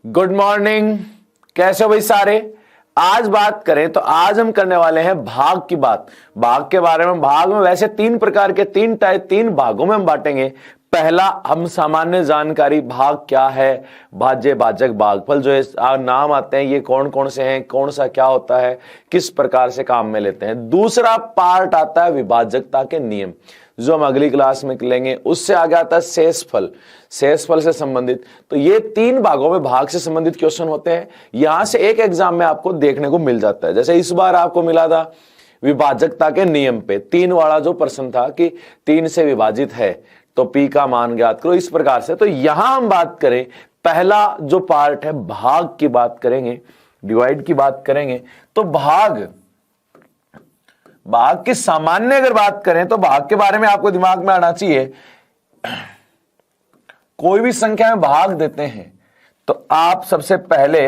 Good morning. कैसे हो भाई सारे। आज बात करें तो आज हम करने वाले हैं भाग की बात। भाग के बारे में, भाग में वैसे तीन प्रकार के तीन भागों में हम बांटेंगे। पहला, हम सामान्य जानकारी भाग क्या है, भाज्य भाजक भागफल जो है नाम आते हैं ये कौन कौन से हैं, कौन सा क्या होता है, किस प्रकार से काम में लेते हैं। दूसरा पार्ट आता है विभाजकता के नियम जो हम अगली क्लास में लेंगे। उससे आगे आता है शेषफल, शेषफल से संबंधित। तो ये तीन भागों में भाग से संबंधित क्वेश्चन होते हैं। यहां से एक एग्जाम में आपको देखने को मिल जाता है। जैसे इस बार आपको मिला था विभाजकता के नियम पे 3 वाला जो प्रश्न था कि 3 से विभाजित है तो पी का मान ज्ञात करो, इस प्रकार से। तो यहां हम बात करें, पहला जो पार्ट है भाग की बात करेंगे, डिवाइड की बात करेंगे। तो भाग की सामान्य अगर बात करें तो भाग के बारे में आपको दिमाग में आना चाहिए, कोई भी संख्या में भाग देते हैं तो आप सबसे पहले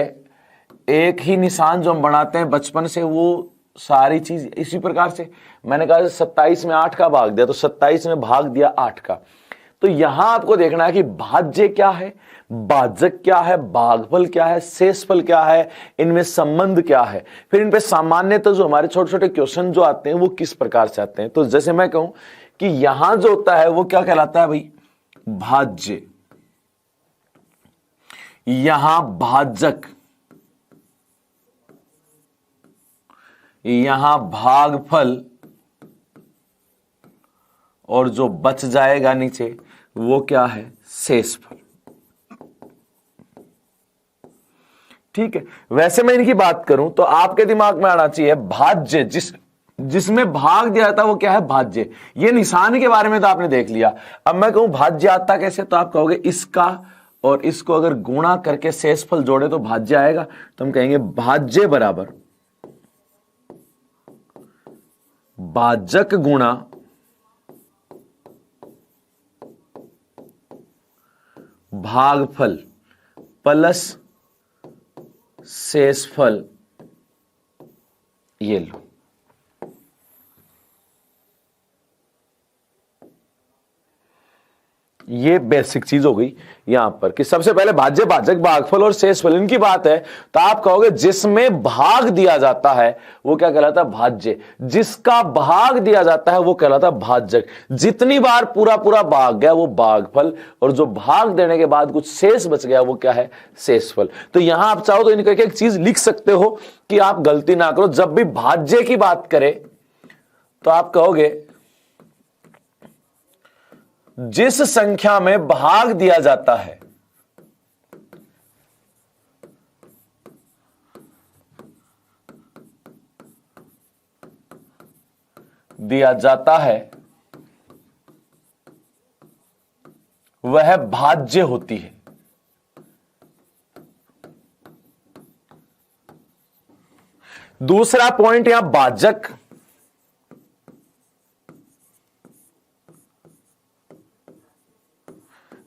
एक ही निशान जो हम बनाते हैं बचपन से, वो सारी चीज इसी प्रकार से। मैंने कहा 27 में 8 का भाग दिया तो 27 में भाग दिया 8 का। तो यहां आपको देखना है कि भाज्य क्या है, भाजक क्या है, भागफल क्या है, शेषफल क्या है, इनमें संबंध क्या है। फिर इन पे सामान्यतः जो हमारे छोटे छोटे क्वेश्चन जो आते हैं वो किस प्रकार से आते हैं। तो जैसे मैं कहूं कि यहां जो होता है वो क्या कहलाता है भाई, भाज्य। यहां भाजक, यहां भागफल, और जो बच जाएगा नीचे वो क्या है, शेषफल। ठीक है। वैसे मैं इनकी बात करूं तो आपके दिमाग में आना चाहिए भाज्य, जिसमें भाग दिया जाता है वो क्या है, भाज्य। ये निशान के बारे में तो आपने देख लिया। अब मैं कहूं भाज्य आता कैसे, तो आप कहोगे इसका और इसको अगर गुणा करके शेषफल जोड़े तो भाज्य आएगा। तो हम कहेंगे भाज्य बराबर भाजक गुणा भागफल प्लस शेषफल। ये लो, ये बेसिक चीज हो गई यहां पर कि सबसे पहले भाज्य भाजक भागफल और शेषफल इनकी बात है। तो आप कहोगे जिसमें भाग दिया जाता है वो क्या कहलाता है, भाज्य। जिसका भाग दिया जाता है वो कहलाता है भाजक। जितनी बार पूरा पूरा भाग गया वो भागफल, और जो भाग देने के बाद कुछ शेष बच गया वो क्या है, शेषफल। तो यहां आप चाहो तो इनका एक चीज लिख सकते हो कि आप गलती ना करो, जब भी भाज्य की बात करें तो आप कहोगे जिस संख्या में भाग दिया जाता है वह भाज्य होती है। दूसरा पॉइंट यहां भाजक,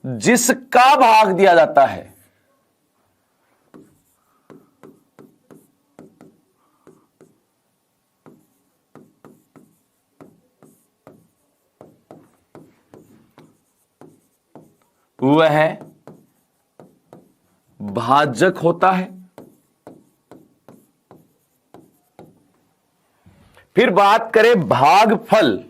जिसका भाग दिया जाता है वह भाजक होता है। फिर बात करें भागफल,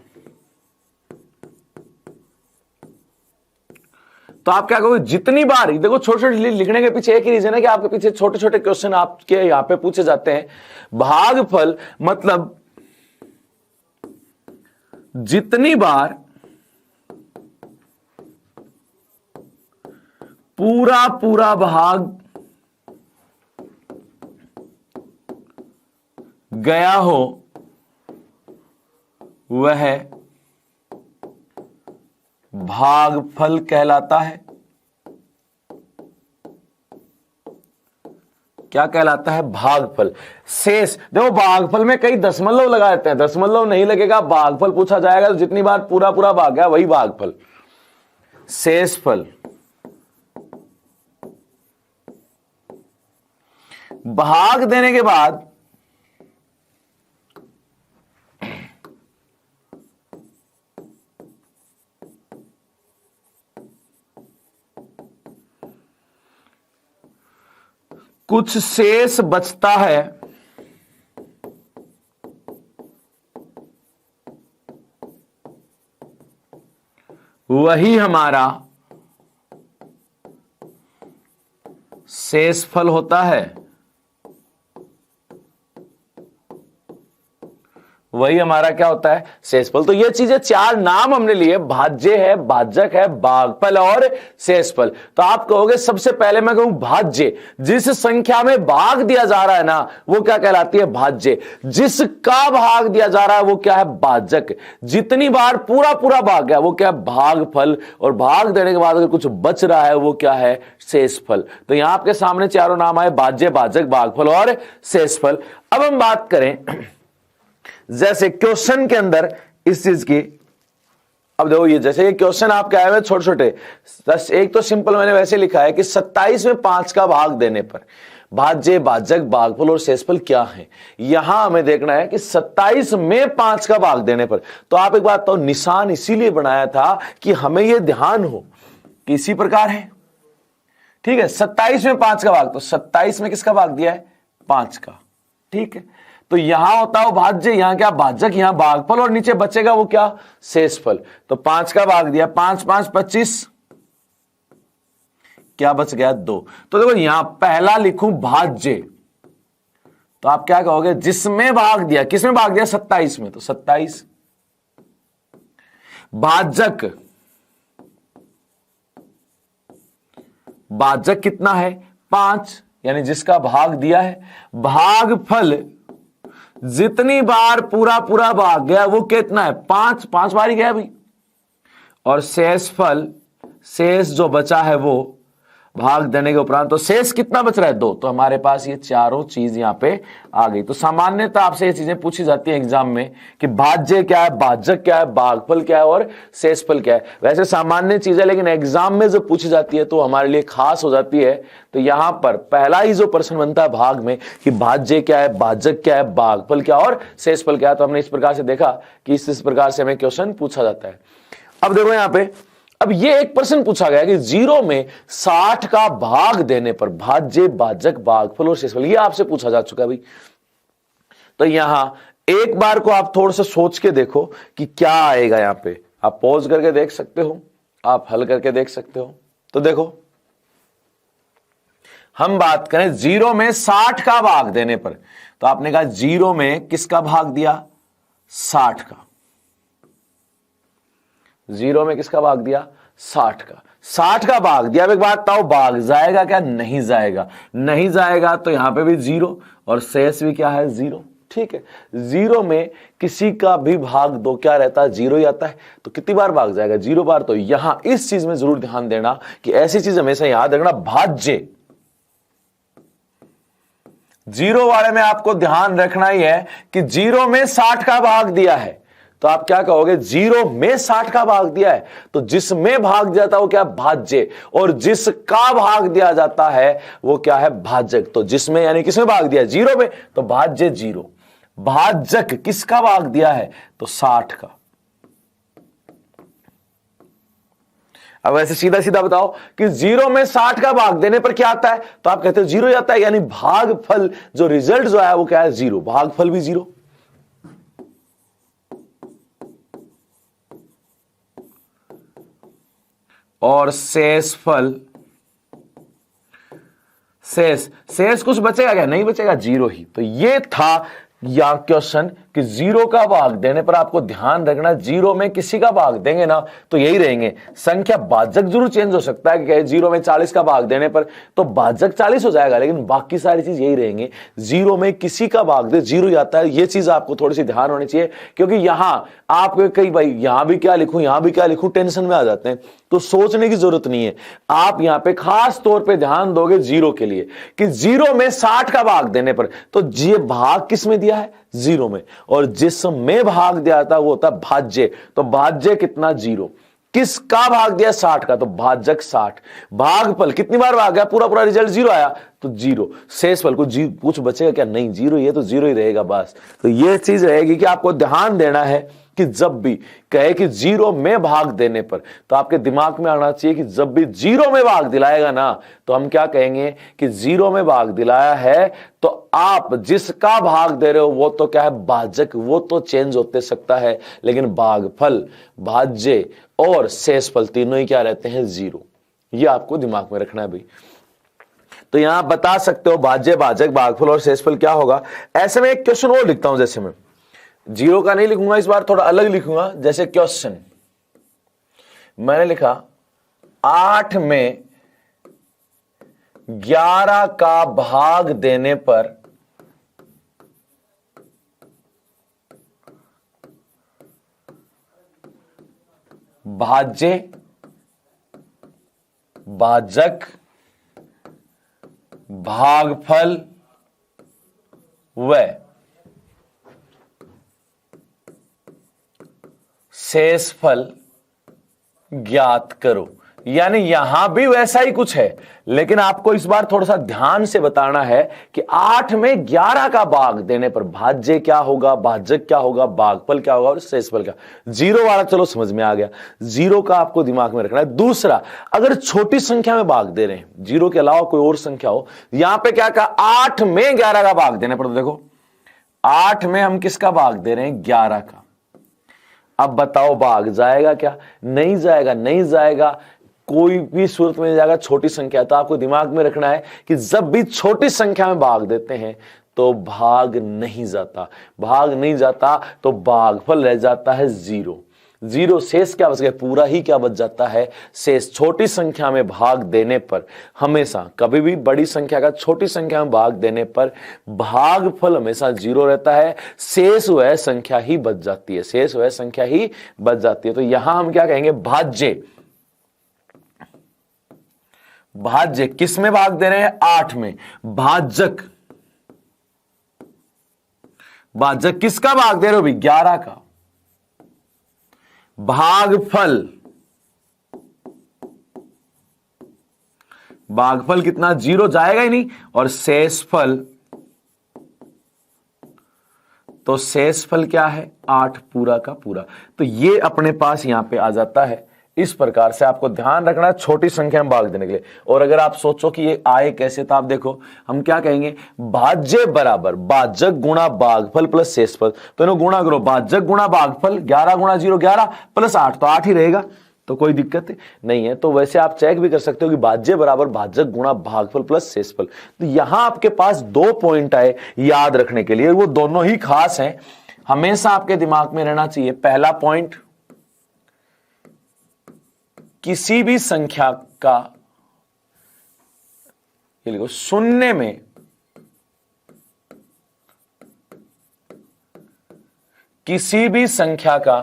तो आप क्या कहोगे, जितनी बार, देखो छोटे छोटे लिखने के पीछे एक ही रीजन है कि आपके पीछे छोटे छोटे क्वेश्चन आपके यहां पे पूछे जाते हैं। भागफल मतलब जितनी बार पूरा पूरा भाग गया हो वह भागफल कहलाता है। क्या कहलाता है, भागफल। शेष, देखो भागफल में कई दशमलव लगा देते हैं, दशमलव नहीं लगेगा, भागफल पूछा जाएगा तो जितनी बार पूरा पूरा भाग गया वही भागफल। शेषफल भाग देने के बाद कुछ शेष बचता है, वही हमारा शेषफल होता है। वही हमारा क्या होता है, शेषफल। तो ये चीजें चार नाम हमने लिए, भाज्य है, भाजक है, भागफल और शेषफल। तो आप कहोगे सबसे पहले मैं कहूं भाज्य, जिस संख्या में भाग दिया जा रहा है ना वो क्या कहलाती है, भाज्य। जिसका भाग दिया जा रहा है वो क्या है, भाजक। जितनी बार पूरा पूरा भाग गया वो क्या है, भागफल। और भाग देने के बाद अगर कुछ बच रहा है वो क्या है, शेषफल। तो यहां आपके सामने चारों नाम आए, भाज्य, भाजक, भागफल और शेषफल। अब हम बात करें जैसे क्वेश्चन के अंदर इस चीज की। अब देखो ये जैसे ये क्वेश्चन आपके आए हुए छोटे छोटे, एक तो सिंपल मैंने वैसे लिखा है कि 27 में 5 का भाग देने पर भाज्य, भाजक, भागफल और शेषफल क्या है। यहां हमें देखना है कि 27 में 5 का भाग देने पर। तो आप एक बात तो निशान इसीलिए बनाया था कि हमें यह ध्यान हो कि इसी प्रकार है, ठीक है। 27 में 5 का भाग, तो 27 में किसका भाग दिया है, 5 का, ठीक है। तो यहां होता है भाज्य, यहां क्या भाजक, यहां भागफल और नीचे बचेगा वो क्या, शेषफल। तो 5 का भाग दिया, 5 5 25, क्या बच गया, 2। तो देखो यहां पहला लिखूं भाज्य, तो आप क्या कहोगे, जिसमें भाग दिया, किसमें भाग दिया, 27 में, तो 27। भाजक, भाजक कितना है, 5, यानी जिसका भाग दिया है। भागफल, जितनी बार पूरा पूरा भाग गया वो कितना है, 5, 5 बार ही गया अभी। और शेषफल, शेष जो बचा है वो भाग देने के उपरांत, तो शेष कितना बच रहा है, 2। तो हमारे पास ये चारों चीज यहां पे आ गई। तो सामान्यतः आपसे ये चीजें पूछी जाती है एग्जाम में कि भाज्य क्या है, भाजक क्या है, भागफल क्या है और शेषफल क्या है। वैसे सामान्य चीज है, लेकिन एग्जाम में जो पूछी जाती है तो हमारे लिए खास हो जाती है। तो यहां पर पहला ही जो प्रश्न बनता है भाग में कि भाज्य क्या है, भाजक क्या है, भागफल क्या और शेषफल क्या है, तो हमने इस प्रकार से देखा कि इस प्रकार से हमें क्वेश्चन पूछा जाता है। अब देखो यहां पे, अब ये एक प्रश्न पूछा गया कि 0 में 60 का भाग देने पर भाज्य, भाजक, भागफल और शेषफल, ये आपसे पूछा जा चुका है भाई। तो यहां एक बार को आप थोड़ा सा सोच के देखो कि क्या आएगा। यहां पे आप पॉज करके देख सकते हो, आप हल करके देख सकते हो। तो देखो हम बात करें 0 में 60 का भाग देने पर, तो आपने कहा 0 में किसका भाग दिया, 60 का। 0 में किसका भाग दिया, 60 का। 60 का भाग दिया। अब एक बात बताओ, भाग जाएगा क्या, नहीं जाएगा। नहीं जाएगा तो यहां पे भी 0 और शेष भी क्या है, 0, ठीक है। 0 में किसी का भी भाग दो, क्या रहता है, 0 ही आता है। तो कितनी बार भाग जाएगा, 0 बार। तो यहां इस चीज में जरूर ध्यान देना कि ऐसी चीज हमेशा याद रखना, भाज्य 0 वाले में आपको ध्यान रखना ही है कि 0 में 60 का भाग दिया है। तो आप क्या कहोगे, 0 में 60 का भाग दिया है, तो जिसमें भाग जाता है वो क्या, भाज्य। और जिसका भाग दिया जाता है वो क्या है, भाजक। तो जिसमें यानी किसमें भाग दिया, 0 में, तो भाज्य 0। भाजक किसका भाग दिया है, तो 60 का। अब ऐसे सीधा सीधा बताओ कि 0 में 60 का भाग देने पर क्या आता है, तो आप कहते हो 0 ही आता है, यानी भागफल जो रिजल्ट जो है वो क्या है, 0। भागफल भी 0। और शेषफल, शेष कुछ बचेगा क्या, नहीं बचेगा, 0 ही। तो ये था या क्वेश्चन कि 0 का भाग देने पर आपको ध्यान रखना, 0 में किसी का भाग देंगे ना तो यही रहेंगे। संख्या भाजक जरूर चेंज हो सकता है कि 0 में 40 का भाग देने पर तो भाजक 40 हो जाएगा, लेकिन बाकी सारी चीज यही रहेंगे। 0 में किसी का भाग दे 0 ही आता है। ये चीज आपको थोड़ी सी ध्यान होनी चाहिए, क्योंकि यहां आप कई भाई यहां भी क्या लिखूं, यहां भी क्या लिखूं, टेंशन में आ जाते हैं। तो सोचने की जरूरत नहीं है। आप यहां पे खास तौर पे ध्यान दोगे 0 के लिए कि 0 में 60 का भाग देने पर, तो ये भाग किस में दिया है, 0 में। और जिसमें भाग दिया था वो होता भाज्य। तो भाज्य कितना, 0। किसका भाग दिया? 60 का, तो भाजक 60। भागफल कितनी बार भाग गया? पूरा पूरा रिजल्ट 0 आया तो 0। शेषफल कुछ बचेगा क्या? नहीं, 0 ये तो 0 ही रहेगा बस। तो ये चीज रहेगी कि आपको ध्यान देना है कि जब भी कहे कि 0 में भाग देने पर, तो आपके दिमाग में आना चाहिए कि जब भी 0 में भाग दिलाएगा ना, तो हम क्या कहेंगे कि 0 में भाग दिलाया है तो आप जिसका भाग दे रहे हो वो तो क्या है? भाजक, वो तो चेंज होते सकता है, लेकिन भागफल, भाज्य और शेषफल तीनों ही क्या रहते हैं? 0। ये आपको दिमाग में रखना है भाई। तो यहां बता सकते हो भाज्य, भाजक, भागफल और शेषफल क्या होगा। ऐसे में एक क्वेश्चन और लिखता हूं, जैसे मैं 0 का नहीं लिखूंगा, इस बार थोड़ा अलग लिखूंगा। जैसे क्वेश्चन मैंने लिखा 8 में 11 का भाग देने पर भाज्य, भाजक, भागफल व शेषफल ज्ञात करो। यानी यहां भी वैसा ही कुछ है, लेकिन आपको इस बार थोड़ा सा ध्यान से बताना है कि 8 में 11 का भाग देने पर भाज्य क्या होगा, भाजक क्या होगा, भागफल क्या होगा और शेषफल क्या। 0 वाला चलो समझ में आ गया, 0 का आपको दिमाग में रखना है। दूसरा, अगर छोटी संख्या में भाग दे रहे हैं, 0 के अलावा कोई और संख्या हो, यहां पे क्या कहा? 8 में 11 का भाग देने पर। तो देखो 8 में हम किसका भाग दे रहे हैं? 11 का। अब बताओ भाग जाएगा क्या? नहीं जाएगा, नहीं जाएगा, कोई भी सूरत में नहीं जाएगा। छोटी संख्या, तो आपको दिमाग में रखना है कि जब भी छोटी संख्या में भाग देते हैं तो भाग नहीं जाता, भाग नहीं जाता तो भागफल रह जाता है 0। 0 शेष क्या बच गया? पूरा ही क्या बच जाता है? शेष। छोटी संख्या में भाग देने पर हमेशा, कभी भी बड़ी संख्या का छोटी संख्या में भाग देने पर भागफल हमेशा 0 रहता है, शेष वह संख्या ही बच जाती है, शेष वह संख्या ही बच जाती है। तो यहां हम क्या कहेंगे? भाज्य, भाज्य किस में भाग दे रहे हैं? 8 में। भाजक, भाजक किसका भाग दे रहे हो भी? 11 का। भागफल, भागफल कितना? 0 जाएगा ही नहीं। और शेषफल, तो शेषफल क्या है? 8 पूरा का पूरा। तो ये अपने पास यहां पे आ जाता है। इस प्रकार से आपको ध्यान रखना है छोटी संख्या में भाग देने के लिए। और अगर आप सोचो कि ये आए कैसे, तो आप देखो हम क्या कहेंगे? भाज्य बराबर भाजक गुणा भागफल प्लस शेषफल। तो इन्हें गुणा करो, भाजक गुणा भागफल, 11 गुणा 0 11 प्लस 8, तो 8 ही रहेगा, तो कोई दिक्कत नहीं है। तो वैसे आप चेक भी कर सकते हो कि भाज्य बराबर भाजक गुणा भागफल प्लस शेषफल। तो यहां आपके पास 2 पॉइंट आए याद रखने के लिए, वो दोनों ही खास हैं, हमेशा आपके दिमाग में रहना चाहिए। पहला पॉइंट, किसी भी संख्या का, ये लिखो, शून्य में किसी भी संख्या का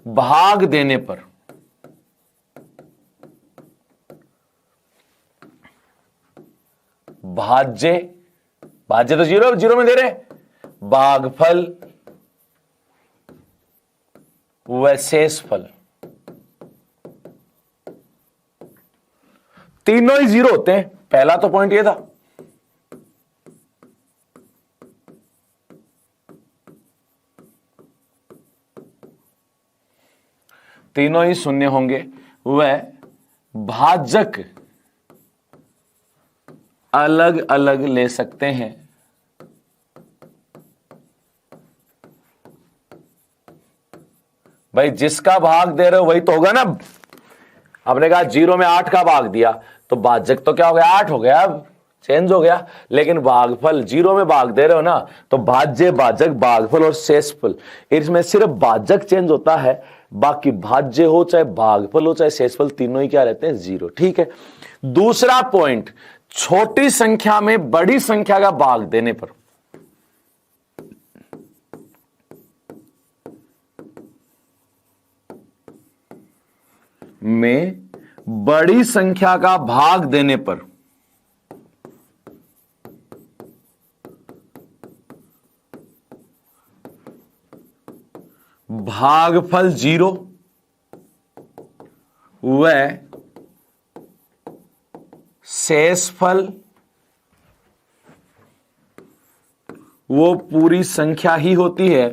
भाग देने पर भाज्य, भाज्य तो 0 में दे रहे, भागफल व शेषफल तीनों ही 0 होते हैं। पहला तो पॉइंट ये था। तीनों ही शून्य होंगे। वह भाजक अलग अलग ले सकते हैं। भाई जिसका भाग दे रहे हो वही तो होगा ना। आपने कहा 0 में 8 का भाग दिया, तो भाजक तो क्या हो गया? 8 हो गया, अब चेंज हो गया। लेकिन भागफल 0 में भाग दे रहे हो ना, तो भाज्य, भाजक, भागफल और शेषफल, इसमें सिर्फ भाजक चेंज होता है, बाकी भाज्य हो चाहे भागफल हो चाहे शेषफल, तीनों ही क्या रहते हैं? 0। ठीक है। दूसरा पॉइंट, छोटी संख्या में बड़ी संख्या का भाग देने पर, में बड़ी संख्या का भाग देने पर भागफल 0 व शेषफल वो पूरी संख्या ही होती है।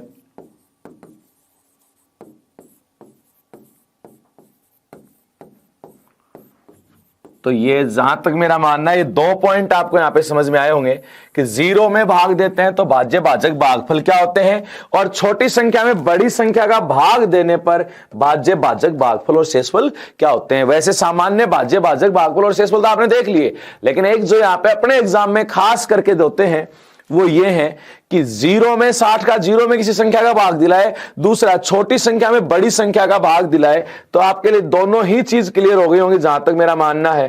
तो ये जहां तक मेरा मानना है, ये 2 पॉइंट आपको यहां पे समझ में आए होंगे कि 0 में भाग देते हैं तो भाज्य भाजक भागफल क्या होते हैं, और छोटी संख्या में बड़ी संख्या का भाग देने पर भाज्य भाजक भागफल और शेषफल क्या होते हैं। वैसे सामान्य भाज्य भाजक भागफल और शेषफल तो आपने देख लिए, लेकिन एक जो यहां पे अपने एग्जाम में खास करके देते हैं वो ये है कि 0 में 60 का 0 में किसी संख्या का भाग दिलाए, दूसरा छोटी संख्या में बड़ी संख्या का भाग दिलाए, तो आपके लिए दोनों ही चीज क्लियर हो गई होंगी जहां तक मेरा मानना है।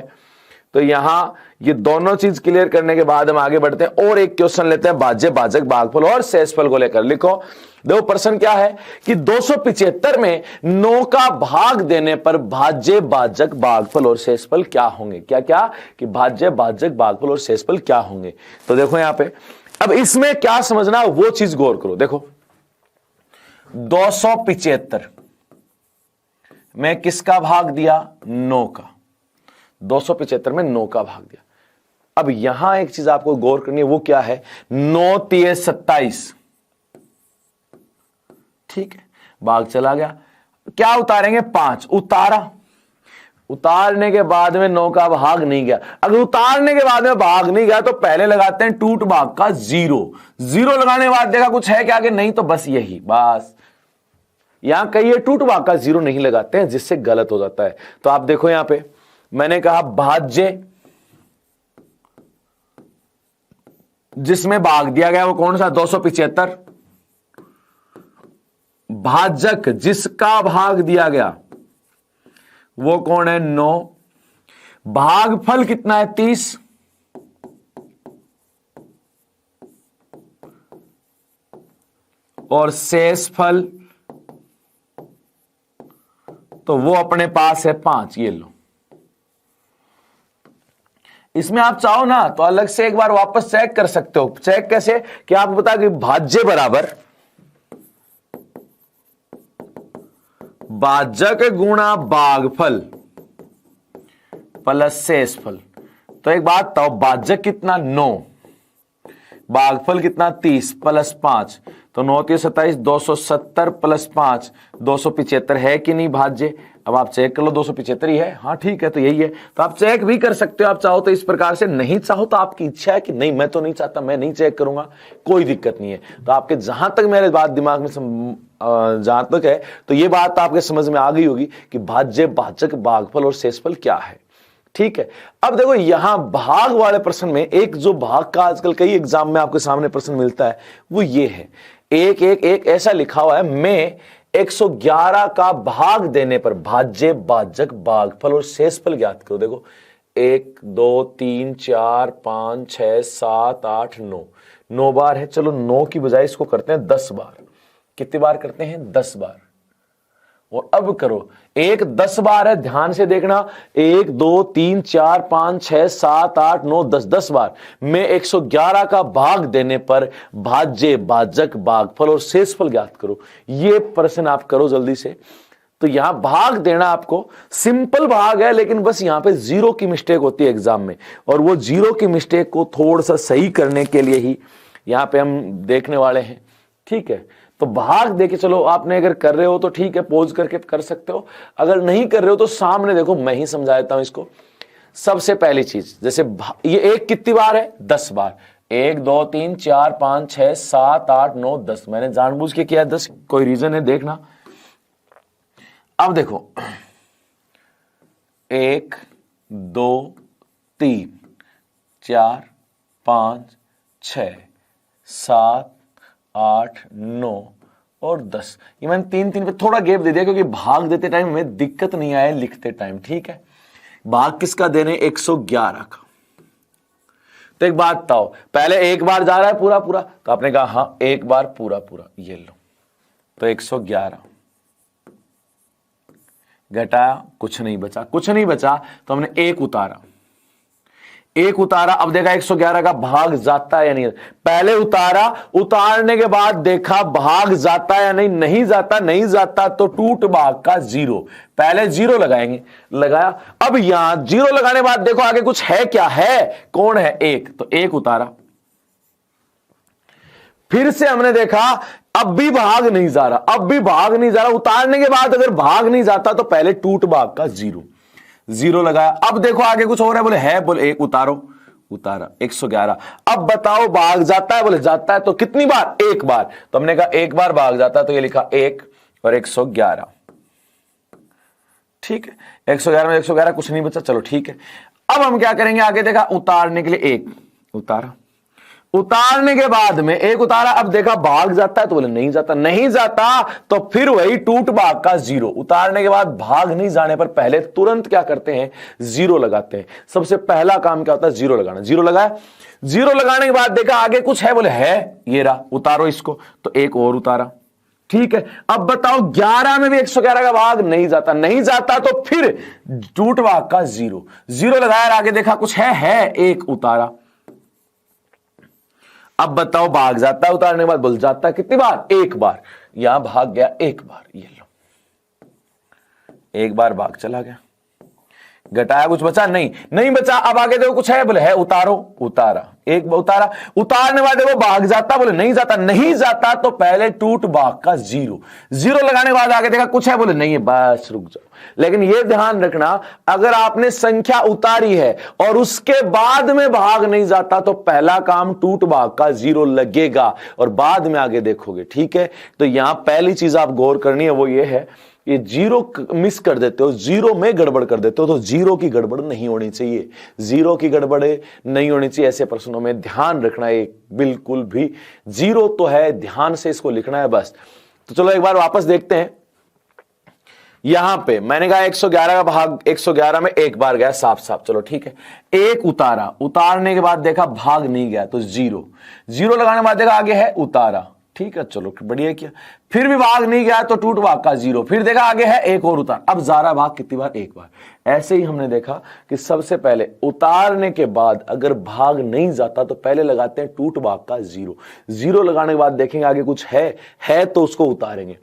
तो यहां ये दोनों चीज क्लियर करने के बाद हम आगे बढ़ते हैं और एक क्वेश्चन लेते हैं भाज्य भाजक भागफल और शेषफल को लेकर। लिखो, देखो प्रश्न क्या है कि 275 में 9 का भाग देने पर भाज्य भाजक भागफल और शेषफल क्या होंगे। क्या क्या कि भाज्य भाजक भागफल और शेषफल क्या होंगे। तो देखो यहां पे अब इसमें क्या समझना वो चीज गौर करो। देखो 275 में किसका भाग दिया, 9 का। 275 में 9 का भाग दिया। अब यहां एक चीज आपको गौर करनी है, वो क्या है, 9 तिये 27, ठीक है, भाग चला गया, क्या उतारेंगे, 5 उतारा, उतारने के बाद में 9 का भाग नहीं गया। अगर उतारने के बाद में भाग नहीं गया तो पहले लगाते हैं टूट भाग का 0 लगाने के बाद देखा कुछ है क्या, कि नहीं, तो बस यही, बस यहां कहीं टूट भाग का 0 नहीं लगाते हैं, जिससे गलत हो जाता है। तो आप देखो यहां पे मैंने कहा भाज्य जिसमें भाग दिया गया वो कौन सा, 275, भाजक जिसका भाग दिया गया वो कौन है, 9, भागफल कितना है, 30, और शेषफल तो वो अपने पास है 5। ये लो, इसमें आप चाहो ना तो अलग से एक बार वापस चेक कर सकते हो। चेक कैसे, कि आप बता कि भाज्य बराबर भाजक गुणा भागफल प्लस शेषफल। तो एक बात बताओ, भाजक कितना, 9, भागफल कितना, 30 प्लस 5, तो 9 3 27, 270 प्लस 5 275 है कि नहीं भाज्य। अब आप चेक कर लो, 275 ही है, हाँ ठीक है, तो यही है। तो आप चेक भी कर सकते हो, आप चाहो तो इस प्रकार से, नहीं चाहो तो आपकी इच्छा है कि नहीं मैं तो नहीं चाहता, मैं नहीं चेक करूंगा, कोई दिक्कत नहीं है। तो आपके जहां तक मेरे बात दिमाग में जहां तक है, तो ये बात आपके समझ में आ गई होगी कि भाज्य भाजक भागफल और शेषफल क्या है, ठीक है। अब देखो यहां भाग वाले प्रश्न में एक जो भाग का आजकल कई एग्जाम में आपके सामने प्रश्न मिलता है वो ये है, एक एक एक ऐसा लिखा हुआ है, मैं 111 का भाग देने पर भाज्य भाजक भागफल और शेषफल ज्ञात करो। देखो 1 2 3 4 5 6 7 8 9, 9 बार है। चलो 9 की बजाय इसको करते हैं 10 बार। कितनी बार करते हैं, 10 बार। और अब करो, एक 10 बार है, ध्यान से देखना, 1 2 3 4 5 6 7 8 9 10, 10 बार में 111 का भाग देने पर भाज्य भाजक भागफल और शेषफल ज्ञात करो। ये प्रश्न आप करो जल्दी से। तो यहां भाग देना आपको सिंपल भाग है, लेकिन बस यहां पे 0 की मिस्टेक होती है एग्जाम में, और वो 0 की मिस्टेक को थोड़ा सा सही करने के लिए ही यहां पे हम देखने वाले हैं, ठीक है। तो भाग देके चलो, आपने अगर कर रहे हो तो ठीक है, पॉज करके कर सकते हो, अगर नहीं कर रहे हो तो सामने देखो, मैं ही समझा देता हूं इसको। सबसे पहली चीज, जैसे ये एक कितनी बार है, 10 बार, 1 2 3 4 5 6 7 8 9 10, मैंने जानबूझ के किया 10, कोई रीजन है देखना। अब देखो 1 2 3 4 5 6 7 8 9 और 10, ये मैंने 3 पे थोड़ा गैप दे दिया क्योंकि भाग देते टाइम हमें दिक्कत नहीं आए लिखते टाइम, ठीक है। भाग किसका देने, 111 का। तो एक बात बताओ, पहले एक बार जा रहा है पूरा पूरा, तो आपने कहा हाँ एक बार पूरा पूरा, ये लो, तो 111 घटाया, कुछ नहीं बचा, कुछ नहीं बचा, तो हमने 1 उतारा, एक उतारा, अब देखा 111 का भाग जाता है या नहीं। पहले उतारा, उतारने के बाद देखा भाग जाता है या नहीं, नहीं जाता, नहीं जाता तो टूट भाग का जीरो, पहले जीरो लगाएंगे, लगाया। अब यहां जीरो लगाने के बाद देखो आगे कुछ है क्या, है कौन है, एक, तो एक उतारा। फिर से हमने देखा अब भी भाग नहीं जा रहा, अब भी भाग नहीं जा रहा, उतारने के बाद अगर भाग नहीं जाता तो पहले टूट भाग का जीरो, जीरो लगाया। अब देखो आगे कुछ और है, बोले है, बोले एक उतारो, उतारा 111। अब बताओ भाग जाता है, बोले जाता है, तो कितनी बार, एक बार, तो हमने कहा एक बार भाग जाता है, तो ये लिखा 1 और 111, ठीक है। 111 में 111 कुछ नहीं बचा, चलो ठीक है। अब हम क्या करेंगे, आगे देखा उतारने के लिए एक उतारा, उतारने के बाद में एक उतारा, अब देखा भाग जाता है, तो बोले नहीं जाता, नहीं जाता तो फिर वही टूट भाग का जीरो। उतारने के बाद भाग नहीं जाने पर पहले तुरंत क्या करते हैं, जीरो लगाते हैं। सबसे पहला काम क्या होता है, जीरो लगाना। जीरो लगाया, जीरो लगाने के बाद देखा आगे कुछ है, बोले है, ये रहा, उतारो इसको, तो एक और उतारा, ठीक है। अब बताओ 11 में भी 111 का भाग नहीं जाता, नहीं जाता तो फिर टूट भाग का जीरो, जीरो लगाया, आगे देखा कुछ है, एक उतारा। अब बताओ भाग जाता है, उतारने के बाद बोल जाता है कितनी बार, एक बार, यहां भाग गया एक बार, ये लो, एक बार भाग चला गया, घटाया कुछ बचा नहीं, नहीं बचा। अब आगे देखो कुछ है, बोले है, उतारो, उतारा, एक उतारा, उतारने बाद देखो भाग जाता, बोले नहीं जाता, नहीं जाता तो पहले टूट भाग का जीरो, जीरो लगाने के बाद आगे देखा कुछ है, बोले नहीं है, बस रुक जाओ। लेकिन यह ध्यान रखना, अगर आपने संख्या उतारी है और उसके बाद में भाग नहीं जाता तो पहला काम टूट भाग का जीरो लगेगा और बाद में आगे देखोगे, ठीक है। तो यहां पहली चीज आप गौर करनी है वो ये है, ये जीरो मिस कर देते हो, जीरो में गड़बड़ कर देते हो, तो जीरो की गड़बड़ नहीं होनी चाहिए, जीरो की गड़बड़ नहीं होनी चाहिए। ऐसे प्रश्नों में ध्यान रखना है, बिल्कुल भी जीरो तो है, ध्यान से इसको लिखना है बस। तो चलो एक बार वापस देखते हैं। यहां पे मैंने कहा 111 का भाग, 111 में एक बार गया साफ साफ, चलो ठीक है। एक उतारा, उतारने के बाद देखा भाग नहीं गया तो जीरो, जीरो लगाने के बाद देखा आगे है, उतारा, ठीक है, चलो बढ़िया किया। फिर भी भाग नहीं गया तो टूट भाग का जीरो, फिर देखा आगे है, एक और उतार। अब जा रहा भाग कितनी बार, एक बार। ऐसे ही हमने देखा कि सबसे पहले उतारने के बाद अगर भाग नहीं जाता तो पहले लगाते हैं टूट भाग का जीरो, जीरो लगाने के बाद देखेंगे आगे कुछ है तो उसको उतारेंगे,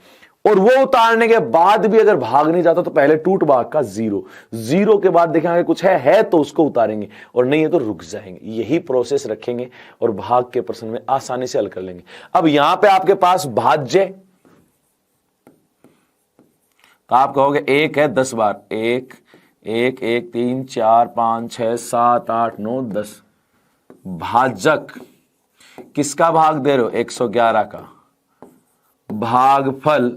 और वो उतारने के बाद भी अगर भाग नहीं जाता तो पहले टूट भाग का जीरो, जीरो के बाद देखेंगे कुछ है तो उसको उतारेंगे, और नहीं है तो रुक जाएंगे। यही प्रोसेस रखेंगे और भाग के प्रश्न में आसानी से हल कर लेंगे। अब यहां पे आपके पास भाज्य, तो आप कहोगे एक है 10 बार, एक एक एक 3 4 5 6 7 8 9 10। भाजक किसका भाग दे रहे हो, 111 का। भागफल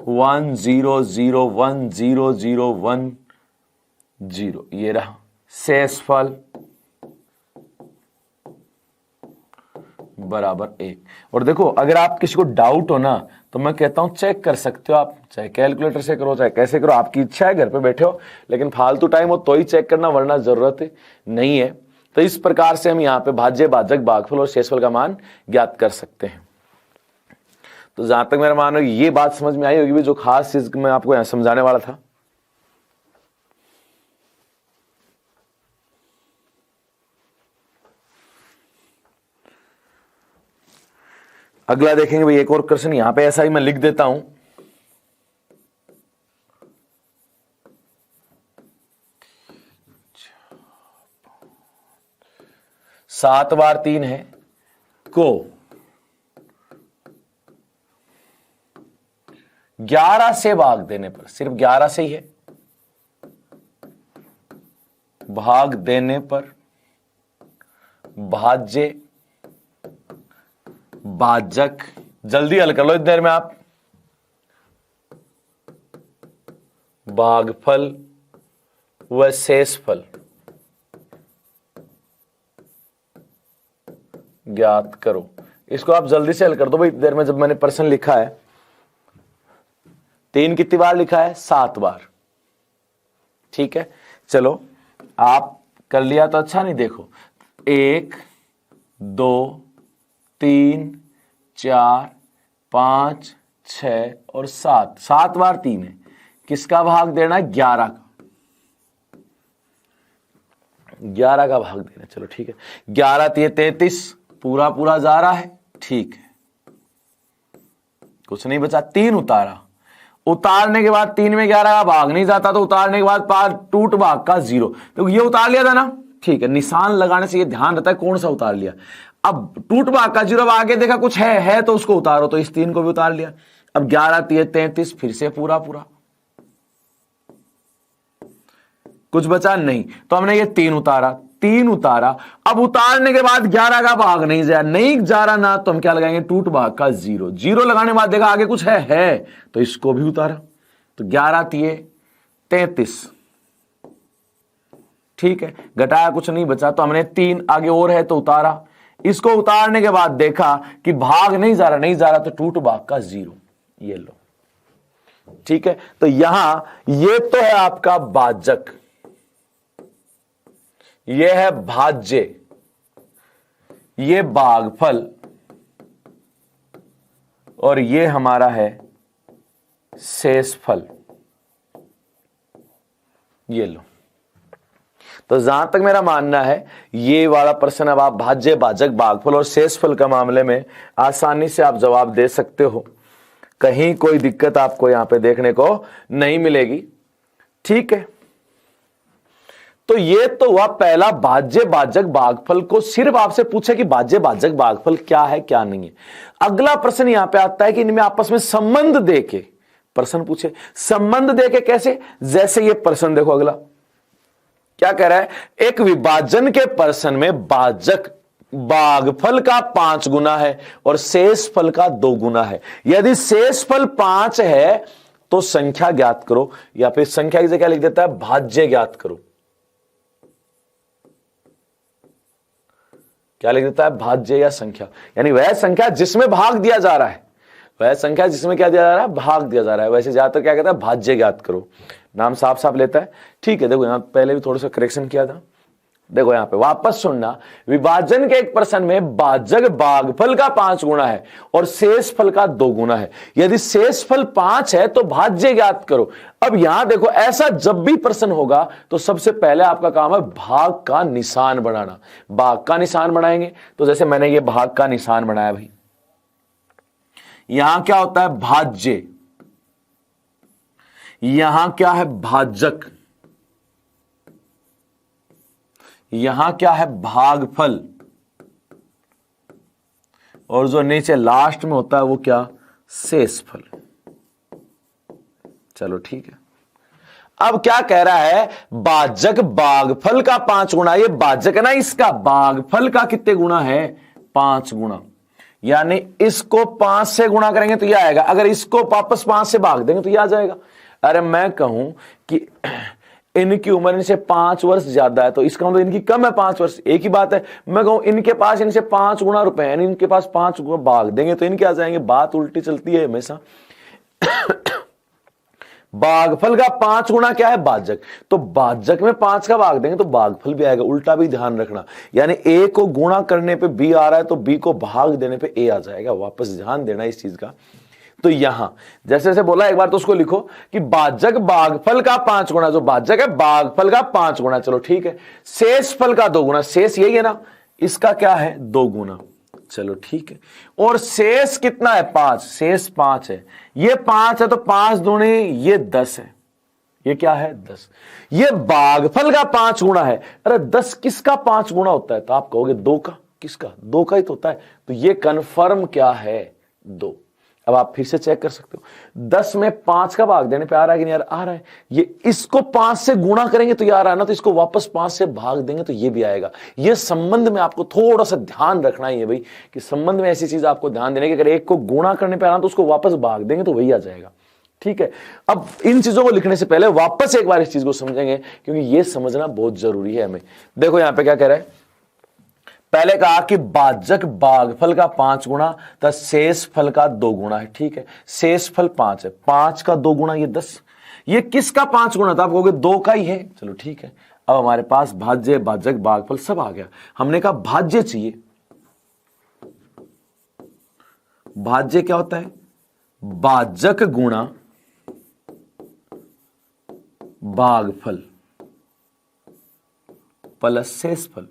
1 0 0 1 0 0 1 0, ये रहा। शेषफल बराबर 1। और देखो अगर आप किसी को डाउट हो ना तो मैं कहता हूं चेक कर सकते हो आप, चाहे कैलकुलेटर से करो चाहे कैसे करो, आपकी इच्छा है, घर पे बैठे हो, लेकिन फालतू टाइम हो तो ही चेक करना, वरना जरूरत नहीं है। तो इस प्रकार से हम यहाँ पे भाज्य, भाजक, भागफल और शेषफल का मान ज्ञात कर सकते हैं। तो जहां तक मेरा मान है ये बात समझ में आई होगी, जो खास चीज मैं आपको यहां समझाने वाला था। अगला देखेंगे भाई, एक और क्वेश्चन यहां पे ऐसा ही मैं लिख देता हूं। सात बार 3 है को 11 से भाग देने पर, सिर्फ 11 से ही है, भाग देने पर भाज्य, भाजक, जल्दी हल कर लो इतनी देर में आप, भागफल व शेषफल ज्ञात करो। इसको आप जल्दी से हल कर दो भाई इतनी देर में। जब मैंने प्रश्न लिखा है 3 कितनी बार लिखा है, 7 बार, ठीक है। चलो आप कर लिया तो अच्छा नहीं, देखो 1 2 3 4 5 6 और 7, 7 बार 3 है, किसका भाग देना है, 11 का। 11 का भाग देना, चलो ठीक है। 11 तिये 33, पूरा पूरा जा रहा है, ठीक है, कुछ नहीं बचा। 3 उतारा, उतारने के बाद 3 में 11 का भाग नहीं जाता, तो उतारने के बाद पार टूट भाग का 0, तो ये उतार लिया था ना, ठीक है। निशान लगाने से ये ध्यान रहता है कौन सा उतार लिया। अब टूट भाग का 0, अब आगे देखा कुछ है तो उसको उतारो, तो इस 3 को भी उतार लिया। अब 11 तिये 33, फिर से पूरा पूरा, कुछ बचा नहीं, तो हमने ये 3 उतारा, 3 उतारा। अब उतारने के बाद 11 का भाग नहीं जा रहा ना, तो हम क्या लगाएंगे, टूट भाग का 0, 0 लगाने के बाद देखा आगे कुछ है तो इसको भी उतारा, तो 11 तिये 33, ठीक है। घटाया कुछ नहीं बचा, तो हमने 3 आगे और है तो उतारा। इसको उतारने के बाद देखा कि भाग नहीं जा रहा, तो टूट भाग का 0, ये लो, ठीक है। तो यहां ये तो है आपका भाजक, ये है भाज्य, ये भागफल, और ये हमारा है शेषफल, ये लो। तो जहां तक मेरा मानना है ये वाला प्रश्न अब आप भाज्य, भाजक, भागफल और शेषफल का मामले में आसानी से आप जवाब दे सकते हो, कहीं कोई दिक्कत आपको यहां पे देखने को नहीं मिलेगी, ठीक है। तो ये तो हुआ पहला भाज्य, भाजक, भागफल को सिर्फ आपसे पूछे कि भाज्य, भाजक, भागफल क्या है क्या नहीं है। अगला प्रश्न यहां पे आता है कि इनमें आपस में संबंध देके प्रश्न पूछे। संबंध देके कैसे, जैसे ये प्रश्न देखो, अगला क्या कह रहा है, एक विभाजन के प्रश्न में भाजक भागफल का 5 गुना है और शेषफल का 2 गुना है। यदि शेषफल 5 है तो संख्या ज्ञात करो, या फिर संख्या की जगह क्या लिख देता है, भाज्य ज्ञात करो। क्या लिख देता है, भाज्य या संख्या, यानी वह संख्या जिसमें भाग दिया जा रहा है, वह संख्या जिसमें क्या दिया जा रहा है, भाग दिया जा रहा है। वैसे ज्यादातर क्या कहता है, भाज्य ज्ञात करो, नाम साफ साफ लेता है, ठीक है। देखो यहां पहले भी थोड़ा सा करेक्शन किया था, देखो यहां पे वापस सुनना। विभाजन के एक प्रश्न में भाजक भागफल का 5 गुना है और शेषफल का 2 गुना है। यदि शेषफल 5 है तो भाज्य ज्ञात करो। अब यहां देखो, ऐसा जब भी प्रश्न होगा तो सबसे पहले आपका काम है भाग का निशान बनाना। भाग का निशान बनाएंगे, तो जैसे मैंने ये भाग का निशान बनाया भाई, यहां क्या होता है, भाज्य, यहां क्या है, भाजक, यहां क्या है, भागफल, और जो नीचे लास्ट में होता है वो क्या, शेषफल। चलो ठीक है। अब क्या कह रहा है, भाजक भागफल का 5 गुना, ये भाजक है ना, इसका भागफल का कितने गुना है, 5 गुना, यानी इसको 5 से गुणा करेंगे तो यह आएगा। अगर इसको वापस 5 से भाग देंगे तो यह आ जाएगा। अरे मैं कहूं कि इनकी उम्र इनसे 5 वर्ष ज्यादा है, तो इसका मतलब इनकी कम है 5 वर्ष, एक ही बात है। मैं कहूं इनके पास इनसे 5 गुना रुपए हैं, इनके पास 5 गुना, भाग देंगे तो इनके आ जाएंगे। बात उल्टी चलती है हमेशा। भागफल का 5 गुना क्या है, भाजक, तो भाजक में 5 का भाग देंगे तो भागफल भी आएगा। उल्टा भी ध्यान रखना, यानी ए को गुणा करने पे बी आ रहा है तो बी को भाग देने पे ए आ जाएगा। वापस ध्यान देना इस चीज का। तो यहां जैसे जैसे बोला एक बार तो उसको लिखो कि भाजक भागफल का 5 गुना, जो भाजक है भागफल का 5 गुना, चलो ठीक है। शेषफल का 2 गुना, शेष यही है ना, इसका क्या है, 2 गुना, चलो ठीक है। और शेष कितना है, 5, शेष 5 है, ये 5 है तो 5 दूनी ये 10 है, ये क्या है, 10। ये भागफल का 5 गुना है। अरे 10 किसका 5 गुना होता है, तो आप कहोगे 2 का, किसका, 2 का ही तो होता है। तो ये कन्फर्म क्या है, 2। अब आप फिर से चेक कर सकते हो, 10 में 5 का भाग देने पे आ रहा है कि नहीं आ रहा है। ये इसको 5 से गुणा करेंगे तो ये आ रहा है ना, तो इसको वापस 5 से भाग देंगे तो ये भी आएगा। ये संबंध में आपको थोड़ा सा ध्यान रखना ही है भाई, कि संबंध में ऐसी चीज आपको ध्यान देने की, अगर एक को गुणा करने पे आ रहा तो उसको वापस भाग देंगे तो वही आ जाएगा, ठीक है। अब इन चीजों को लिखने से पहले वापस एक बार इस चीज को समझेंगे, क्योंकि ये समझना बहुत जरूरी है हमें। देखो यहां पे क्या कह रहा है, पहले कहा कि भाजक भागफल का 5 गुना तो शेषफल का 2 गुना है, ठीक है। शेषफल 5 है, 5 का 2 गुना ये 10। ये किसका 5 गुना था, आप कहोगे 2 का ही है, चलो ठीक है। अब हमारे पास भाज्य भाजक भागफल सब आ गया। हमने कहा भाज्य चाहिए। भाज्य क्या होता है, भाजक गुणा भागफल, प्लस शेषफल।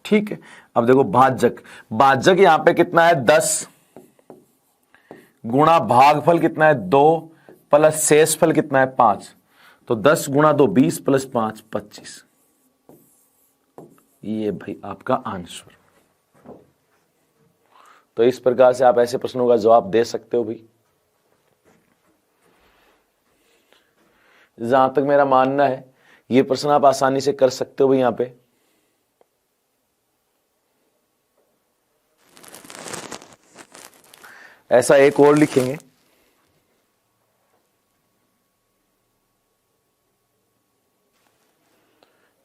ठीक है, अब देखो भाजक, भाजक यहां पे कितना है 10 गुणा भागफल कितना है 2 प्लस शेषफल कितना है 5, तो 10 गुणा 2 20 प्लस 5 25। ये भाई आपका आंसर। तो इस प्रकार से आप ऐसे प्रश्नों का जवाब दे सकते हो भाई। जहां तक मेरा मानना है ये प्रश्न आप आसानी से कर सकते हो भाई। यहां पे ऐसा एक और लिखेंगे,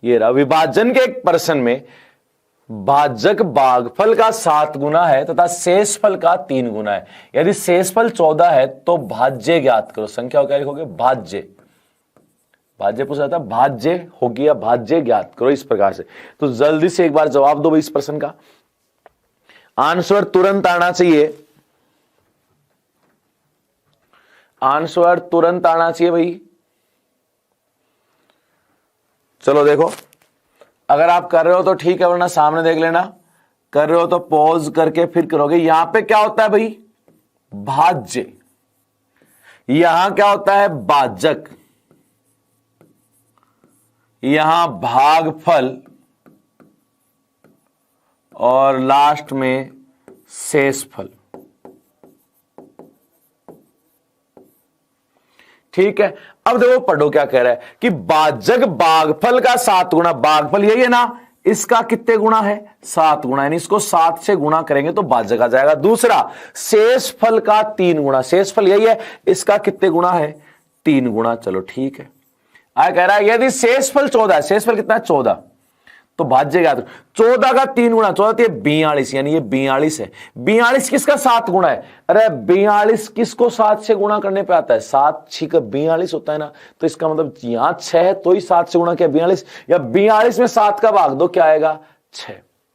ये रहा विभाजन के एक प्रश्न में भाजक भागफल का 7 गुना है तथा शेषफल का 3 गुना है। यदि शेषफल 14 है तो भाज्य ज्ञात करो। संख्या को क्या लिखोगे? भाज्य। भाज्य पूछा था, भाज्य होगी या भाज्य ज्ञात करो, इस प्रकार से। तो जल्दी से एक बार जवाब दो भाई इस प्रश्न का। आंसर तुरंत आना चाहिए, आंसर तुरंत आना चाहिए भाई। चलो देखो, अगर आप कर रहे हो तो ठीक है, वरना सामने देख लेना। कर रहे हो तो पॉज करके फिर करोगे। यहां पे क्या होता है भाई? भाज्य। यहां क्या होता है? भाजक। यहां भागफल और लास्ट में शेषफल। ठीक है, अब देखो पढ़ो क्या कह रहा है कि भाजक भागफल का 7 गुना, भागफल यही है ना, इसका कितने गुना है? 7 गुना, यानी इसको 7 से गुणा करेंगे तो भाजक आ जाएगा। दूसरा शेषफल का 3 गुना, शेषफल यही है, इसका कितने गुना है? 3 गुना। चलो ठीक है। आया कह रहा है यदि शेषफल 14 है, शेषफल कितना है? 14, तो भाज्य ज्ञात करो। 14 का 3 गुना, 14 42, यानी ये 42 है। 42 किसका 7 गुना है? अरे 42 किसको 7 से गुणा करने पे आता है? 7 6 42 होता है ना, तो इसका मतलब यहां 6 है तो ही 7 से गुणा किया 42, या 42 में 7 का भाग दो, क्या आएगा? 6।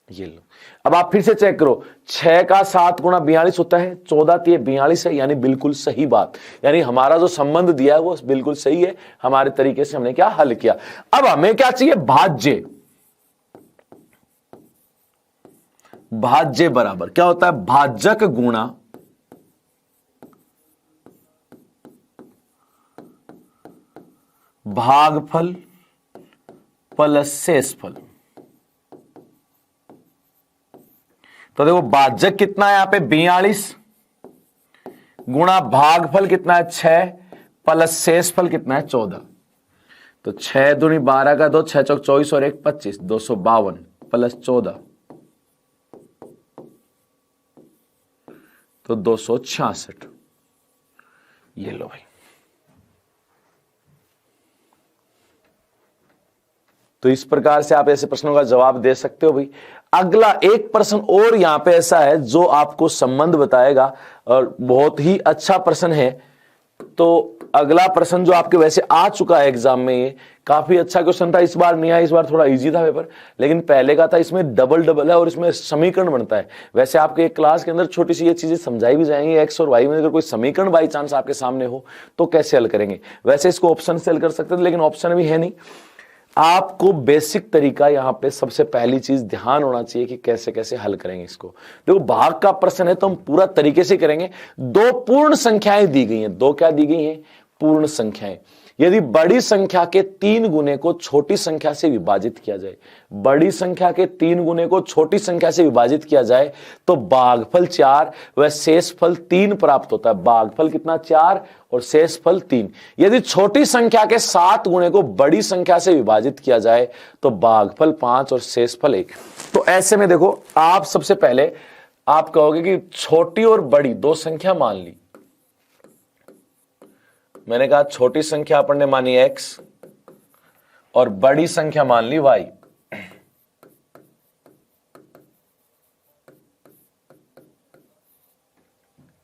ये लो, अब आप फिर से चेक करो, 6 का 7 गुणा 42 होता है, 14 42 है, यानी बिल्कुल सही बात। यानी हमारा जो संबंध दिया है वो बिल्कुल सही है। हमारे तरीके से हमने क्या हल किया। अब हमें क्या चाहिए? भाज्य। भाज्य बराबर क्या होता है? भाजक गुणा भागफल प्लस शेषफल। तो देखो भाजक कितना है यहां पे? 42 गुणा भागफल कितना है? 6 प्लस शेषफल कितना है? 14। तो 6 दूनी 12 का 2, 6 चौक 24 और 1 25, 252 प्लस 14 तो 266। ये लो भाई। तो इस प्रकार से आप ऐसे प्रश्नों का जवाब दे सकते हो भाई। अगला एक प्रश्न और यहां पे ऐसा है जो आपको संबंध बताएगा और बहुत ही अच्छा प्रश्न है। तो अगला प्रश्न जो आपके वैसे आ चुका है एग्जाम में, ये काफी अच्छा क्वेश्चन था। इस बार नहीं आया, इस बार थोड़ा इजी था पेपर, लेकिन पहले का था। इसमें डबल डबल है और इसमें समीकरण बनता है। वैसे आपके एक क्लास के अंदर छोटी सी ये चीजें समझाई भी जाएंगी। एक्स और वाई में अगर कोई समीकरण बाई चांस आपके सामने हो तो कैसे हल करेंगे। वैसे इसको ऑप्शन से हल कर सकते थे, लेकिन ऑप्शन भी है नहीं। आपको बेसिक तरीका यहां पे सबसे पहली चीज ध्यान होना चाहिए कि कैसे कैसे हल करेंगे इसको। देखो भाग का प्रश्न है तो हम पूरा तरीके से करेंगे। 2 पूर्ण संख्याएं दी गई हैं। 2 क्या दी गई हैं? पूर्ण संख्याएं। यदि बड़ी संख्या के 3 गुने को छोटी संख्या से विभाजित किया जाए, बड़ी संख्या के 3 गुने को छोटी संख्या से विभाजित किया जाए तो भागफल 4 व शेषफल 3 प्राप्त होता है। भागफल कितना? 4 और शेषफल 3। यदि छोटी संख्या के 7 गुने को बड़ी संख्या से विभाजित किया जाए तो भागफल 5 और शेषफल 1। तो ऐसे में देखो, आप सबसे पहले आप कहोगे कि छोटी और बड़ी 2 संख्या मान ली। मैंने कहा छोटी संख्या अपन ने मानी x और बड़ी संख्या मान ली y।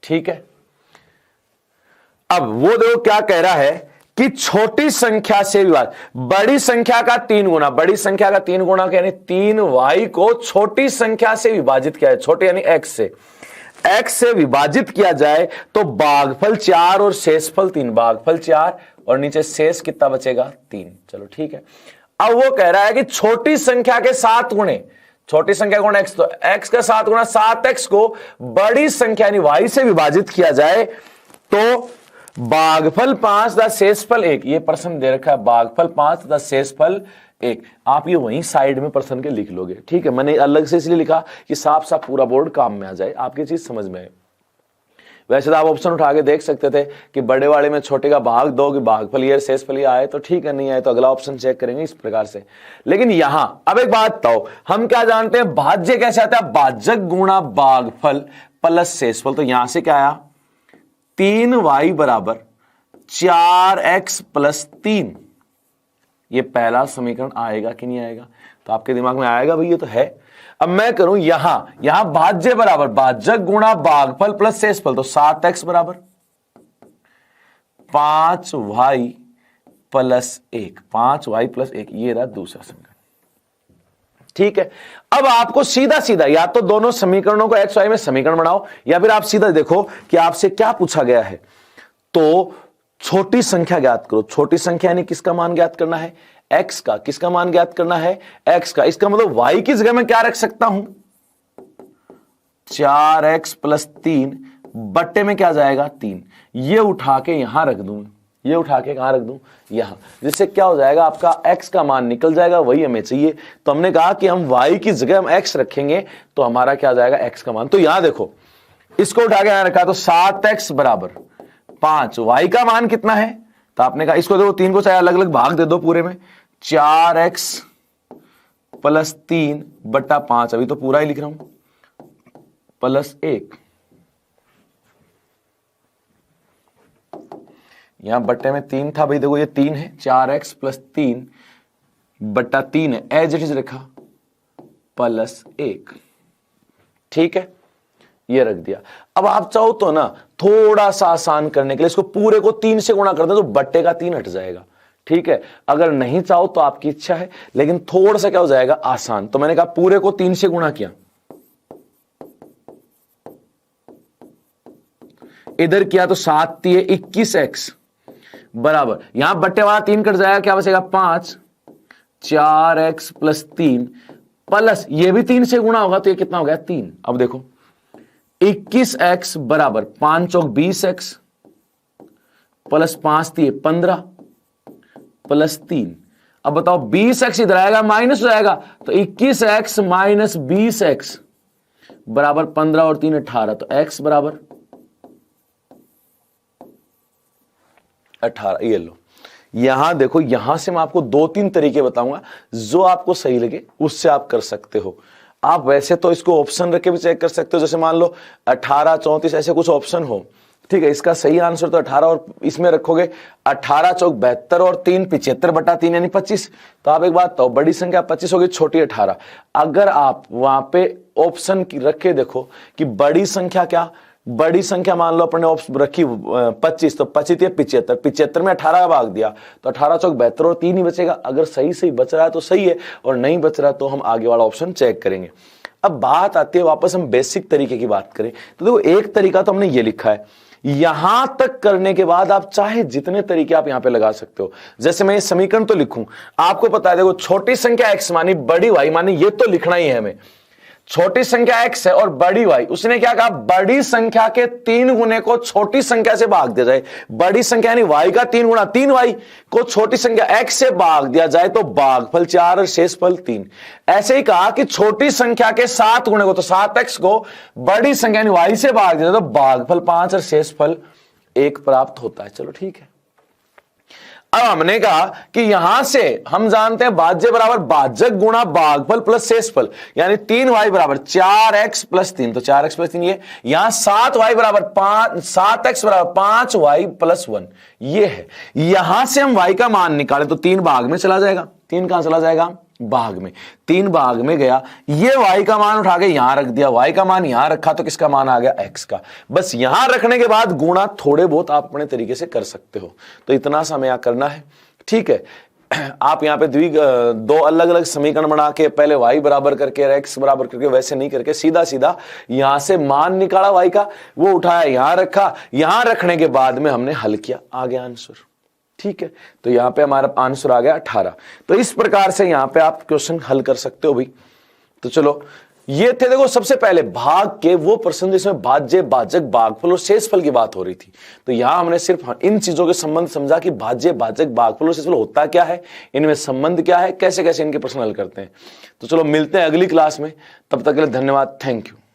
ठीक है, अब वो देखो क्या कह रहा है कि छोटी संख्या से विभाजित, बड़ी संख्या का 3 गुना, बड़ी संख्या का 3 गुना यानी 3y को छोटी संख्या से विभाजित किया है। छोटे यानी x से विभाजित किया जाए तो भागफल 4 और शेषफल 3, भागफल 4 और नीचे शेष कितना बचेगा 3। चलो ठीक है। अब वो कह रहा है कि छोटी संख्या के 7 गुणे, छोटी संख्या गुणा x, तो x का 7 गुणा 7x को बड़ी संख्या यानी y से विभाजित किया जाए तो भागफल 5 तथा शेषफल 1। ये प्रश्न दे रखा है भागफल 5 तथा शेषफल 1। आप ये वहीं साइड में प्रश्न के लिख लोगे, ठीक है। मैंने अलग से इसलिए लिखा कि साफ साफ पूरा बोर्ड काम में आ जाए, आपकी चीज समझ में आए। वैसे तो आप ऑप्शन उठा के देख सकते थे कि बड़े वाले में छोटे का भाग दो कि भागफल ये शेषफल ये आए तो ठीक है, नहीं आए तो अगला ऑप्शन चेक करेंगे इस प्रकार से। लेकिन यहां अब एक बात बताओ, हम क्या जानते हैं भाज्य कैसे आता है, भाजक गुणा भागफल प्लस शेषफल। तो यहां से क्या आया 3y बराबर 4x प्लस 3। ये पहला समीकरण आएगा कि नहीं आएगा, तो आपके दिमाग में आएगा भाई ये तो है। अब मैं करूं यहां भाज्य बराबर भाजक गुणा भागफल प्लस शेषफल, तो 7x बराबर 5y प्लस 1, 5y प्लस 1, ये रहा दूसरा समीकरण, ठीक है। अब आपको सीधा सीधा या तो दोनों समीकरणों को x y में समीकरण बनाओ, या फिर आप सीधा देखो कि आपसे क्या पूछा गया है, तो छोटी संख्या ज्ञात करो। छोटी संख्या यानी किसका मान ज्ञात करना है, x का। किसका मान ज्ञात करना है, x का। इसका मतलब y की जगह मैं क्या रख सकता हूं 4x प्लस 3 बट्टे में क्या जाएगा 3। ये उठा के यहां रख दूं, ये उठा के कहां रख दूं यहां, जिससे क्या हो जाएगा आपका x का मान निकल जाएगा, वही हमें चाहिए। तो हमने कहा कि हम y की जगह हम x रखेंगे तो हमारा क्या जाएगा x का मान। तो यहां देखो इसको उठा के यहां रखा तो 7x बराबर 5, y का मान कितना है, तो आपने कहा इसको देखो 3 को चाहे अलग अलग भाग दे दो पूरे में, 4x प्लस 3 बट्टा 5, अभी तो पूरा ही लिख रहा हूं, प्लस 1। यहां बट्टे में 3 था भाई, देखो ये 3 है, 4x प्लस 3 बट्टा 3 है, एज इट इज रखा प्लस 1, ठीक है, ये रख दिया। अब आप चाहो तो ना थोड़ा सा आसान करने के लिए इसको पूरे को 3 से गुणा कर दे तो बट्टे का 3 हट जाएगा, ठीक है। अगर नहीं चाहो तो आपकी इच्छा है, लेकिन थोड़ा सा क्या हो जाएगा आसान। तो मैंने कहा पूरे को 3 से गुणा किया, इधर किया तो 7 3 21x बराबर, यहां बट्टे वाला 3 कट जाएगा, क्या बचेगा 5, 4x प्लस 3 प्लस ये भी 3 से गुणा होगा तो ये कितना हो गया 3। अब देखो 21x बराबर 5 चौक 20x प्लस 5 3 15 प्लस 3। अब बताओ 20x इधर आएगा माइनस हो जाएगा, तो 21x माइनस 20x बराबर 15 और 3 18, तो x बराबर 18। ये लो, यहां देखो, यहां से मैं आपको 2-3 तरीके बताऊंगा, जो आपको सही लगे उससे आप कर सकते हो। आप वैसे तो इसको ऑप्शन रख के भी चेक कर सकते हो, जैसे मान लो 18 34 ऐसे कुछ ऑप्शन हो, ठीक है। इसका सही आंसर तो 18 और इसमें रखोगे 18 चौक 72 और 3 75 बटा 3 यानी 25। तो आप एक बात बताओ, बड़ी संख्या 25 होगी, छोटी 18। अगर आप वहां पे ऑप्शन रख के देखो कि बड़ी संख्या क्या, बड़ी संख्या मान लो अपने रखी 25, तो 25 या 75, 75 में 18 का भाग दिया तो 18 चौक 72 और 3 ही बचेगा। अगर सही सही बच रहा है तो सही है, और नहीं बच रहा तो हम आगे वाला ऑप्शन चेक करेंगे। अब बात आती है वापस हम बेसिक तरीके की बात करें, तो देखो एक तरीका तो हमने ये लिखा है, यहां तक करने के बाद आप चाहे जितने तरीके आप यहां पे लगा सकते हो। जैसे मैं ये समीकरण तो लिखूं, आपको पता है देखो छोटी संख्या x मानी बड़ी y मानी, ये तो लिखना ही है हमें। छोटी संख्या x है और बड़ी y, उसने क्या कहा बड़ी संख्या के 3 गुने को छोटी संख्या से भाग दिया जाए। बड़ी संख्या यानी y का 3 गुना 3y को छोटी संख्या x से भाग दिया जाए तो भागफल 4 और शेषफल 3। ऐसे ही कहा कि छोटी संख्या के 7 गुने को, तो 7x को बड़ी संख्या यानी y से भाग दिया जाए तो भागफल 5 और शेषफल 1 प्राप्त होता है। चलो ठीक है। अब हमने कहा कि यहां से हम जानते हैं भाज्य बराबर भाजक गुणा भागफल प्लस शेषफल, यानी 3y बराबर 4x प्लस 3, तो 4x प्लस 3 ये, यहां 7y बराबर 5, 7x बराबर 5y प्लस 1 ये है। यहां से हम y का मान निकालें तो 3 भाग में चला जाएगा, 3 कहां चला जाएगा भाग में, 3 भाग में गया, ये y का मान उठा के यहां रख दिया, y का मान यहां रखा तो किसका मान आ गया x का। बस यहां रखने के बाद गुणा थोड़े बहुत आप अपने तरीके से कर सकते हो, तो इतना सा हमें यहां करना है, ठीक है। आप यहां पे दो अलग अलग समीकरण बना के पहले y बराबर करके x बराबर करके वैसे नहीं करके सीधा सीधा यहां से मान निकाला y का, वो उठाया यहां रखा, यहां रखने के बाद में हमने हल किया, आ गया आंसर। ठीक है, तो यहां पे हमारा आंसर आ गया 18। तो इस प्रकार से यहां पे आप क्वेश्चन हल कर सकते हो भाई। तो चलो ये थे देखो सबसे पहले भाग के वो प्रश्न जिसमें भाज्य, भाजक, भागफल और शेषफल की बात हो रही थी। तो यहां हमने सिर्फ इन चीजों के संबंध समझा कि भाज्य, भाजक, भागफल और शेषफल होता क्या है, इनमें संबंध क्या है, कैसे कैसे इनके प्रश्न हल करते हैं। तो चलो मिलते हैं अगली क्लास में, तब तक के लिए धन्यवाद, थैंक यू।